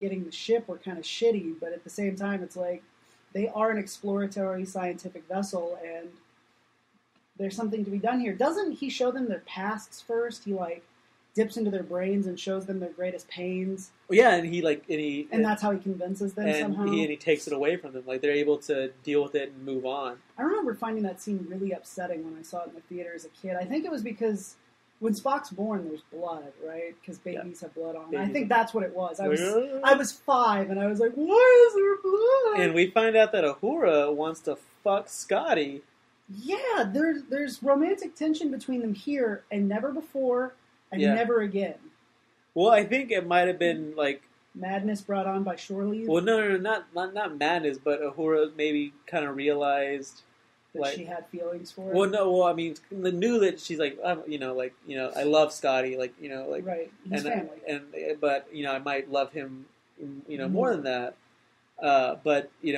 getting the ship were kind of shitty, but at the same time, it's like they are an exploratory scientific vessel, and there's something to be done here. Doesn't he show them their pasts first? He like dips into their brains and shows them their greatest pains. Well, yeah, and that's how he convinces them somehow. He takes it away from them. Like they're able to deal with it and move on. I remember finding that scene really upsetting when I saw it in the theater as a kid. I think it was because when Spock's born, there's blood, right? Because babies have blood on. I think that's what it was. I was 5, and I was like, why is there blood? And we find out that Uhura wants to fuck Scotty. Yeah, there's romantic tension between them here, and never before, and never again. Well, I think it might have been like madness brought on by shore leave. Well, no, not madness, but Uhura maybe kind of realized that she had feelings for him. Well, no, well, I mean, knew that she's like, I love Scotty, like, right, his family, but I might love him, more than that. But he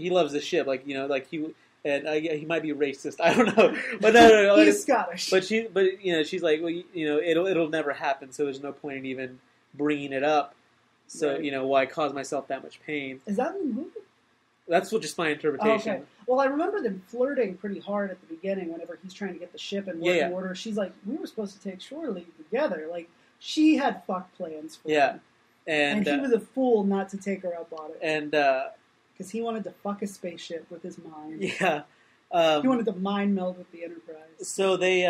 loves the ship, he might be racist. I don't know, but no. He's Scottish. But she's like, well, it'll never happen. So there's no point in even bringing it up. So right. Why cause myself that much pain? Is that in the movie? That's just my interpretation. Okay. Well, I remember them flirting pretty hard at the beginning whenever he's trying to get the ship in working order. She's like, we were supposed to take shore leave together. Like, she had fuck plans for him. And he was a fool not to take her up on it. And because he wanted to fuck a spaceship with his mind. Yeah. He wanted to mind meld with the Enterprise. So they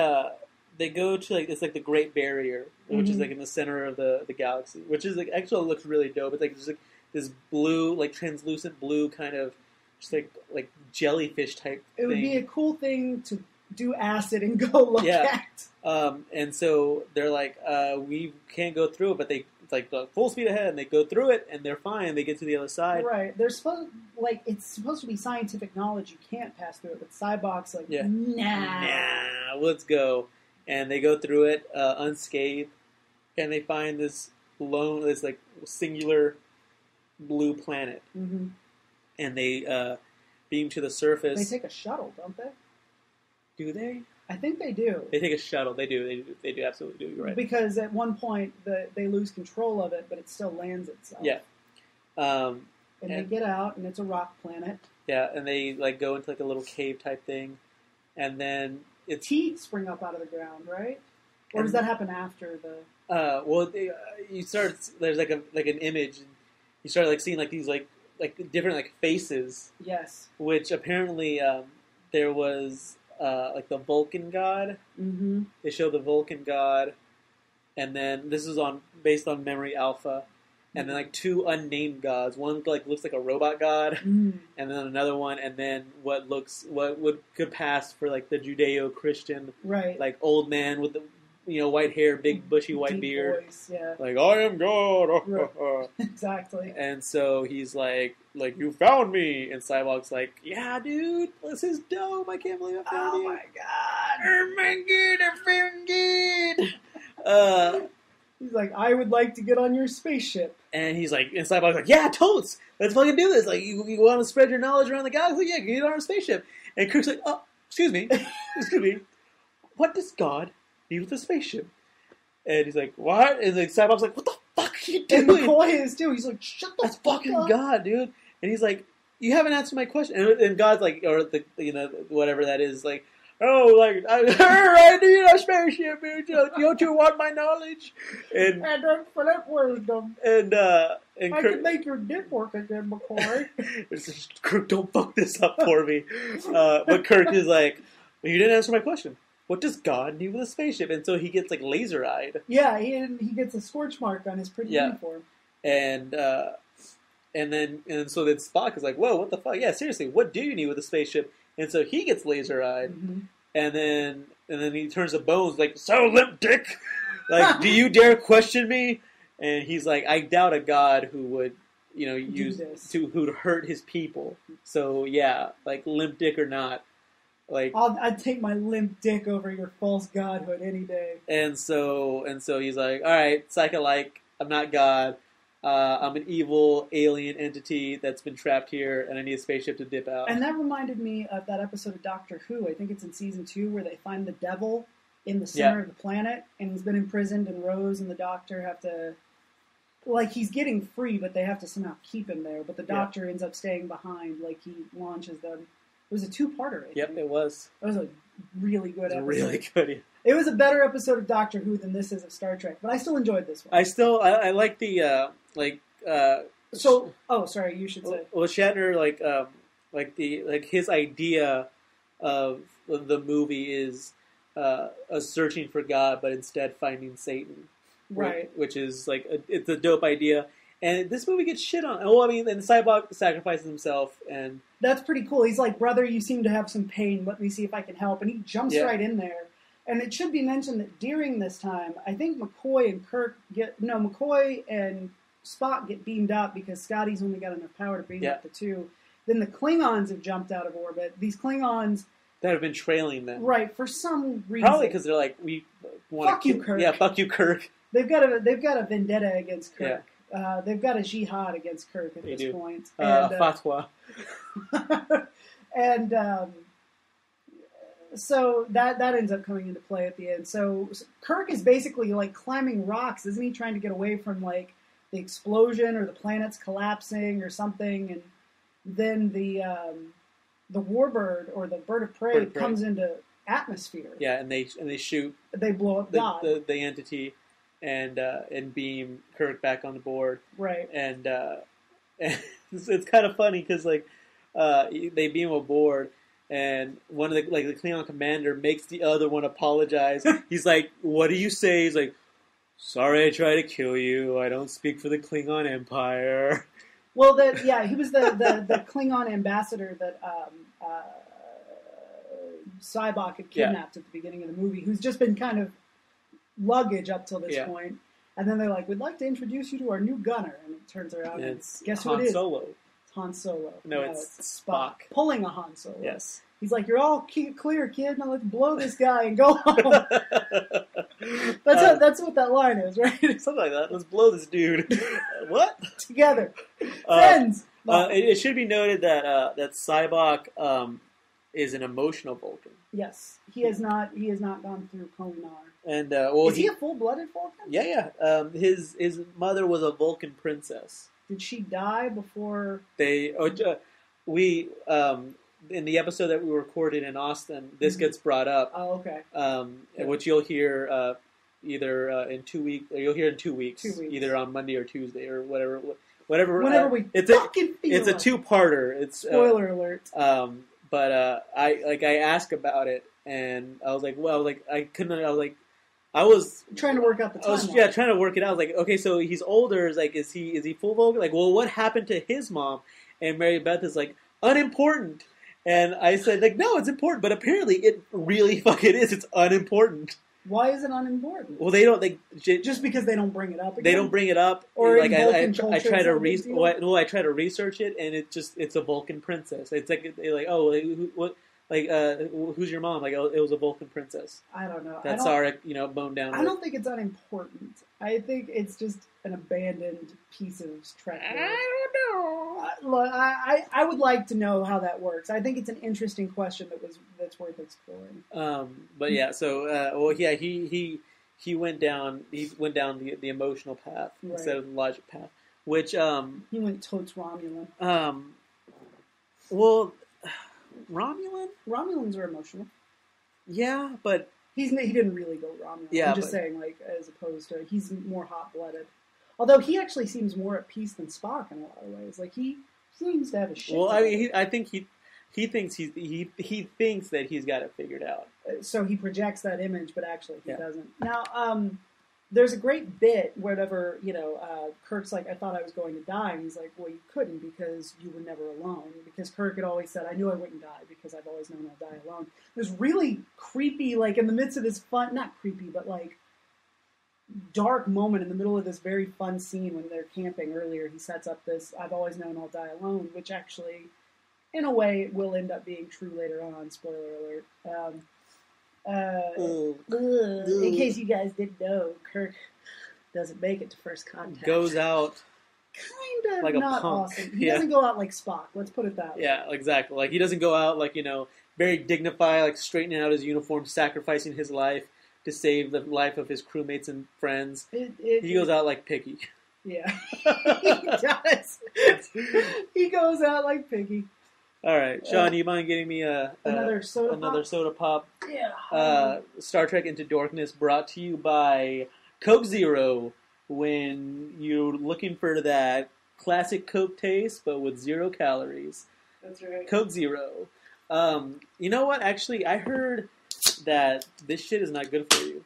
go to it's like the Great Barrier, which is like in the center of the galaxy, which is like actually looks really dope. It's like just like this blue, like translucent blue kind of just like jellyfish type thing. It would be a cool thing to do acid and go look at. And so they're like, we can't go through it, but it's like full speed ahead, and they go through it, and they're fine. They get to the other side. Right. They're supposed it's supposed to be scientific knowledge. You can't pass through it. But Cybok's like, nah, let's go. And they go through it unscathed, and they find this like singular blue planet, and they beam to the surface. They take a shuttle, don't they? Do they? I think they do. They take a shuttle. They do. They do absolutely do. You're right. Because at one point they lose control of it, but it still lands itself. Yeah. And they get out, and it's a rock planet. Yeah, and they go into a little cave type thing, and then teeth spring up out of the ground, right? Or does that happen after the? You start. There's an image, and you start seeing these different faces. Yes. Which apparently there was the Vulcan god. Mm-hmm. They show the Vulcan god, and then this is based on Memory Alpha, and then two unnamed gods. One looks like a robot god, and then another one, and then what could pass for the Judeo-Christian, right? Old man with the white hair, big bushy white deep beard, voice, yeah. I am God. Right. Exactly. And so he's like you found me, and Cybok's like, yeah, dude, this is dope. I can't believe I found you. Oh my god! Oh my god! I found good. He's like, I would like to get on your spaceship. And he's like, and Cybok's like, yeah, totes! Let's fucking do this. You want to spread your knowledge around the galaxy? Yeah, get on our spaceship. And Kirk's like, oh, excuse me. What does God need with a spaceship? And he's like, what? And Cybok's like, what the fuck are you doing? And McCoy is too. He's like, shut the fuck fucking up. God, dude. And he's like, you haven't answered my question. And God's like, or whatever that is, I need a spaceship. Don't you want my knowledge? And for that wisdom. And I can make your dick work again, McCoy. Kirk, don't fuck this up for me. But Kirk is like, well, you didn't answer my question. What does God need with a spaceship? And so he gets laser-eyed. Yeah, he gets a scorch mark on his pretty uniform. And so then Spock is like, whoa, what the fuck? Yeah, seriously, what do you need with a spaceship? And so he gets laser-eyed. Mm-hmm. And then he turns to Bones so limp dick. Do you dare question me? And he's like, I doubt a god who would, who'd hurt his people. So yeah, limp dick or not. I'd take my limp dick over your false godhood any day. And so he's like, all right, psych-alike, I'm not God. I'm an evil alien entity that's been trapped here, and I need a spaceship to dip out. And that reminded me of that episode of Doctor Who, I think it's in season 2, where they find the devil in the center of the planet, and he's been imprisoned, and Rose and the Doctor have to like he's getting free, but they have to somehow keep him there. But the doctor ends up staying behind. Like he launches them. It was a two-parter. I think. It was. It was a really good episode. Really good. It was a better episode of Doctor Who than this is of Star Trek, but I still enjoyed this one. I like the So, sorry, you should say. Well, Shatner his idea of the movie is a searching for God, but instead finding Satan. Right. Which is it's a dope idea. And this movie gets shit on. Well, I mean, and Cyborg sacrifices himself, and that's pretty cool. He's like, brother, you seem to have some pain. Let me see if I can help. And he jumps right in there. And it should be mentioned that during this time, I think McCoy and Spock get beamed up because Scotty's only got enough power to beam up the two. Then the Klingons have jumped out of orbit. These Klingons that have been trailing them, right? For some reason, probably because they're like, we want fuck you, Kirk. Yeah, fuck you, Kirk. They've got a vendetta against Kirk. Yeah. They've got a jihad against Kirk at this point. And, fatwa. And so that ends up coming into play at the end. So Kirk is basically like climbing rocks, isn't he? Trying to get away from like the explosion or the planet's collapsing or something, and then the warbird or the bird of prey comes into atmosphere. Yeah, and they shoot. They blow up God. The entity. And beam Kirk back on the board, right? And it's kind of funny because they beam aboard, and one of the Klingon commander makes the other one apologize. He's like, "What do you say?" He's like, "Sorry, I tried to kill you. I don't speak for the Klingon Empire." Well, he was the Klingon ambassador that Sybok had kidnapped at the beginning of the movie, who's just been kind of luggage up till this point, and then they're like, "We'd like to introduce you to our new gunner," and it turns around and guess who it is? Solo. It's Han Solo. No, it's Spock pulling a Han Solo. Yes. He's like, "You're all clear, kid. Now let's blow this guy and go home." That's what that line is, right? Something like that. Let's blow this dude. What? Together, friends. It should be noted that Sybok is an emotional Vulcan. Yes, he has not gone through Konar. And is he a full-blooded Vulcan? Yeah. His mother was a Vulcan princess. Did she die before we in the episode that we recorded in Austin? This gets brought up. Oh, okay. Which you'll hear either in 2 weeks. You'll hear in 2 weeks, either on Monday or Tuesday or whatever. Whenever it's a two-parter. It's spoiler alert. But I asked about it, and I was like, I was trying to work out the timeline. Trying to work it out. I was like, okay, so he's older. Is he full Vulcan? Like, well, what happened to his mom? And Mary Beth is like, unimportant. And I said, like, no, it's important, but apparently it really fucking is. It's unimportant. Why is it unimportant? Well, they don't. Just because they don't bring it up again? They don't bring it up. Or like I try to I try to research it, and it's a Vulcan princess. It's like who's your mom? Like, oh, it was a Vulcan princess. I don't know. That's our boned down. I don't think it's unimportant. I think it's just an abandoned piece of Trek. I don't know. Look, I would like to know how that works. I think it's an interesting question that's worth exploring. But yeah, so he went down the emotional path instead of the logic path, which he went totes Romulan. Well, Romulans are emotional. Yeah, but he didn't really go Romulan. Yeah, I'm just saying, like, as opposed to he's more hot-blooded. Although he actually seems more at peace than Spock in a lot of ways. Like, he seems to have a shit. Well, I mean, I think he thinks he thinks that he's got it figured out. So he projects that image, but actually he doesn't. Now, there's a great bit whenever, Kirk's like, I thought I was going to die. And he's like, well, you couldn't because you were never alone. Because Kirk had always said, I knew I wouldn't die because I've always known I'll die alone. There's really creepy, like, in the midst of this fun, not creepy, but, like, dark moment in the middle of this very fun scene when they're camping earlier. He sets up this, I've always known I'll die alone, which actually, in a way, will end up being true later on. Spoiler alert. In case you guys didn't know, Kirk doesn't make it to first contact. Goes out kind of like not a punk. Awesome. He doesn't go out like Spock. Let's put it that way. Yeah, exactly. Like, he doesn't go out like, very dignified, like straightening out his uniform, sacrificing his life to save the life of his crewmates and friends. He goes out like Piggy. Yeah, he does. He goes out like Piggy. All right, Sean, you mind getting me Another soda pop? Yeah. Star Trek Into Darkness, brought to you by Coke Zero. When you're looking for that classic Coke taste, but with 0 calories. That's right. Coke Zero. You know what? Actually, I heard that this shit is not good for you.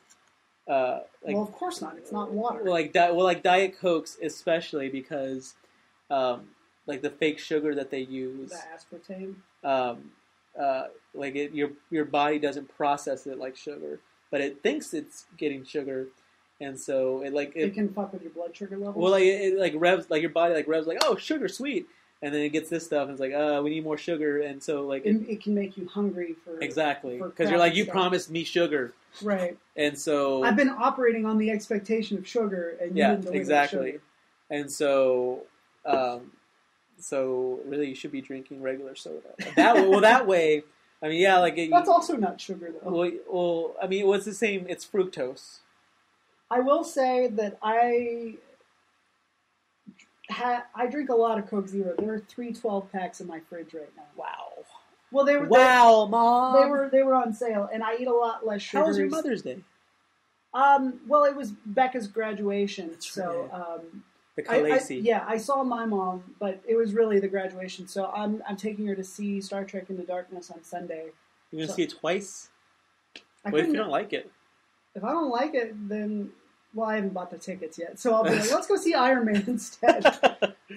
Well, of course not. It's not water. Well, like Diet Cokes, especially because, like the fake sugar that they use. The aspartame. Your body doesn't process it like sugar, but it thinks it's getting sugar, and so it can fuck with your blood sugar levels. Well, it revs, like your body revs like, oh, sugar, sweet. And then it gets this stuff, and it's like, we need more sugar, and so it can make you hungry for exactly because you're like, you promised me sugar, right? And so I've been operating on the expectation of sugar, and you didn't deliver exactly, sugar. And so, so really, you should be drinking regular soda. That way, I mean, that's also not sugar though. Well, I mean, what's the same? It's fructose. I will say that I drink a lot of Coke Zero. There are 3 12-packs in my fridge right now. Wow. Well, they were Mom. They were on sale, and I eat a lot less sugar. How was your Mother's Day? Well, it was Becca's graduation, so the Khaleesi. I saw my mom, but it was really the graduation. So I'm taking her to see Star Trek Into Darkness on Sunday. You're gonna see it twice. What if you don't like it? If I don't like it, then. Well, I haven't bought the tickets yet, so I'll be like, let's go see Iron Man instead.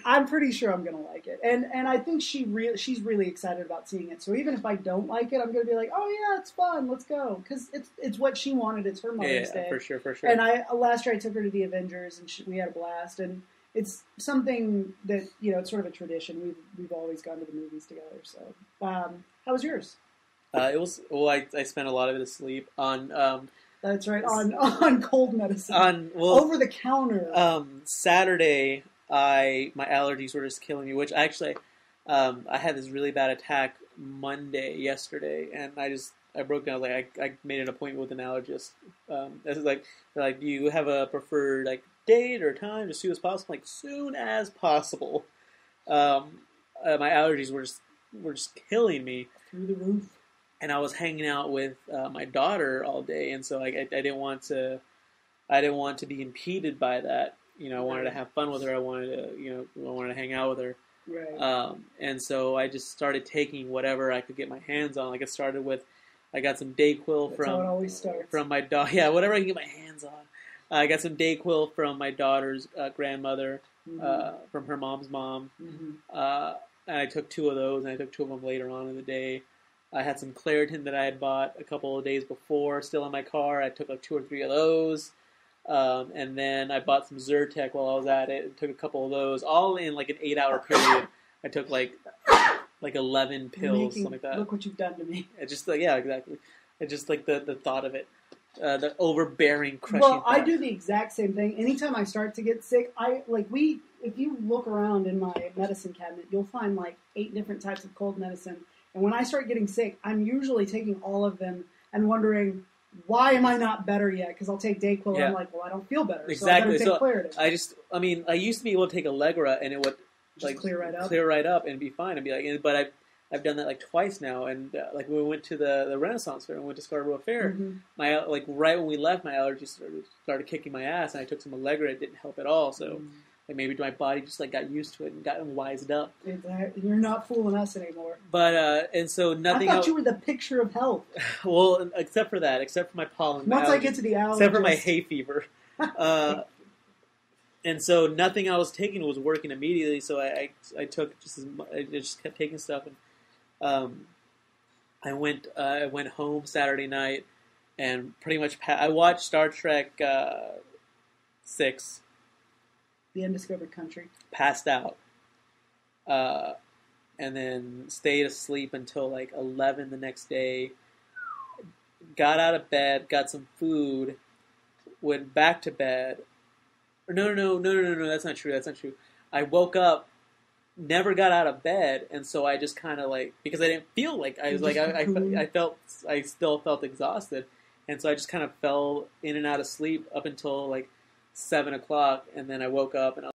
I'm pretty sure I'm going to like it. And I think she's really excited about seeing it. So even if I don't like it, I'm going to be like, oh, yeah, it's fun. Let's go. Because it's what she wanted. It's her Mother's Day. For sure. And last year I took her to the Avengers, and we had a blast. And it's something that, it's sort of a tradition. We've always gone to the movies together. So how was yours? It was, I spent a lot of it asleep on... That's right, on cold medicine. Over the counter. Saturday, my allergies were just killing me, which actually, I had this really bad attack yesterday, and I broke down. I made an appointment with an allergist. This is they're like, do you have a preferred date or time as soon as possible? Like, soon as possible. My allergies were just killing me. Through the roof. And I was hanging out with my daughter all day, and so I didn't want to be impeded by that. I wanted to have fun with her. I wanted to hang out with her. Right. And so I just started taking whatever I could get my hands on. It started with, I got some Dayquil how it always starts. From my daughter. Yeah, whatever I can get my hands on. I got some Dayquil from my daughter's grandmother, from her mom's mom. Mm-hmm. And I took 2 of those, and I took 2 of them later on in the day. I had some Claritin that I had bought a couple of days before, still in my car. I took 2 or 3 of those. And then I bought some Zyrtec while I was at it, and took a couple of those, all in an 8-hour period. I took 11 pills, something like that. Look what you've done to me. It's just exactly. It's just the thought of it. The overbearing, crushing Well, thought. I do the exact same thing. Anytime I start to get sick, if you look around in my medicine cabinet, you'll find 8 different types of cold medicine. And when I start getting sick, I'm usually taking all of them and wondering, why am I not better yet? Because I'll take Dayquil and I'm like, well, I don't feel better. Exactly. So I gotta take Claritin. I used to be able to take Allegra and it would just clear right up and be fine. And be like, but I've done that twice now. And when we went to the Renaissance Fair and went to Scarborough Fair, my right when we left, my allergies started kicking my ass, and I took some Allegra. It didn't help at all. So. Maybe my body just got used to it and gotten wised up. You're not fooling us anymore. But and so nothing. I thought you were the picture of health. Well, except for my pollen. Once I get to the allergies. Except for my hay fever. And so nothing I was taking was working immediately. So I just kept taking stuff, and I went home Saturday night and pretty much I watched Star Trek 6. The Undiscovered Country. Passed out. And then stayed asleep until 11 the next day. Got out of bed, got some food, went back to bed. No, that's not true. I woke up, never got out of bed, and so I just kind of because I didn't feel I still felt exhausted, and so I just kind of fell in and out of sleep up until 7 o'clock, and then I woke up and I